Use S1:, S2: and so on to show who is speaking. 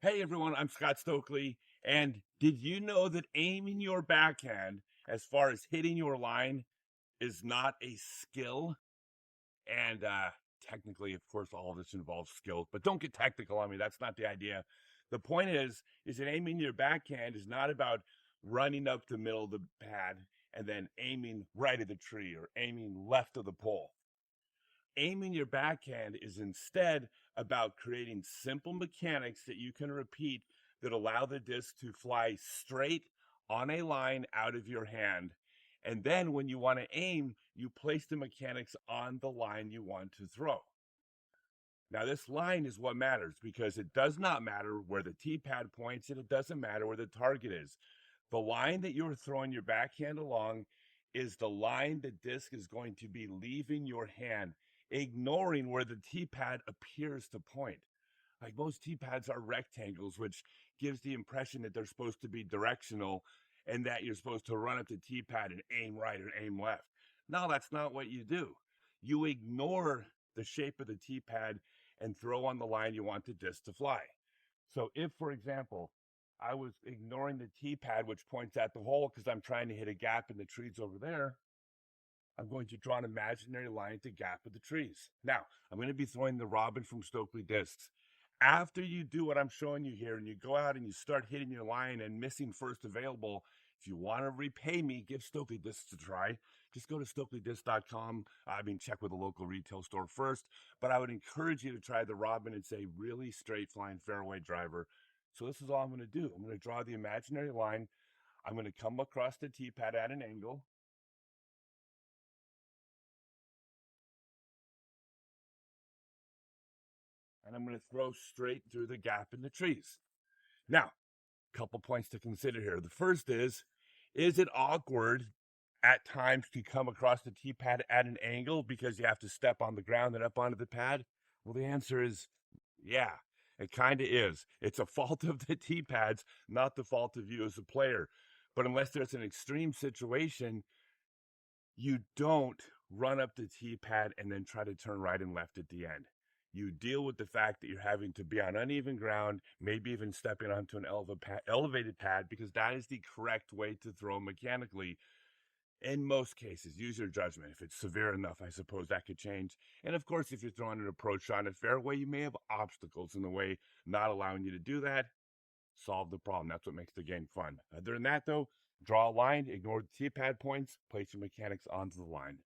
S1: Hey everyone, I'm Scott Stokely. And did you know that aiming your backhand as far as hitting your line is not a skill? And technically, of course, all of this involves skill, but don't get technical on me. That's not the idea. The point is that aiming your backhand is not about running up the middle of the pad and then aiming right at the tree or aiming left of the pole. Aiming your backhand is instead about creating simple mechanics that you can repeat that allow the disc to fly straight on a line out of your hand. And then when you want to aim, you place the mechanics on the line you want to throw. Now, this line is what matters because it does not matter where the T pad points and it doesn't matter where the target is. The line that you're throwing your backhand along is the line the disc is going to be leaving your hand, ignoring where the T pad appears to point. Like most T pads are rectangles, which gives the impression that they're supposed to be directional and that you're supposed to run up the T pad and aim right or aim left. No, that's not what you do. You ignore the shape of the T pad and throw on the line you want the disc to fly. So if, for example, I was ignoring the T pad, which points at the hole because I'm trying to hit a gap in the trees over there, I'm going to draw an imaginary line at the gap of the trees. Now, I'm going to be throwing the Robin from Stokely discs. After you do what I'm showing you here and you go out and you start hitting your line and missing first available, if you want to repay me, give Stokely Discs a try. Just go to StokelyDiscs.com. Check with a local retail store first. But I would encourage you to try the Robin. It's a really straight flying fairway driver. So this is all I'm going to do. I'm going to draw the imaginary line. I'm going to come across the tee pad at an angle. And I'm going to throw straight through the gap in the trees. Now, a couple points to consider here. The first is it awkward at times to come across the tee pad at an angle because you have to step on the ground and up onto the pad? Well, the answer is yeah, it kind of is. It's a fault of the tee pads, not the fault of you as a player. But unless there's an extreme situation, you don't run up the tee pad and then try to turn right and left at the end. You deal with the fact that you're having to be on uneven ground, maybe even stepping onto an elevated pad, because that is the correct way to throw mechanically. In most cases, use your judgment. If it's severe enough, I suppose that could change. And of course, if you're throwing an approach shot at fairway, you may have obstacles in the way not allowing you to do that. Solve the problem. That's what makes the game fun. Other than that, though, draw a line, ignore the tee pad points, place your mechanics onto the line.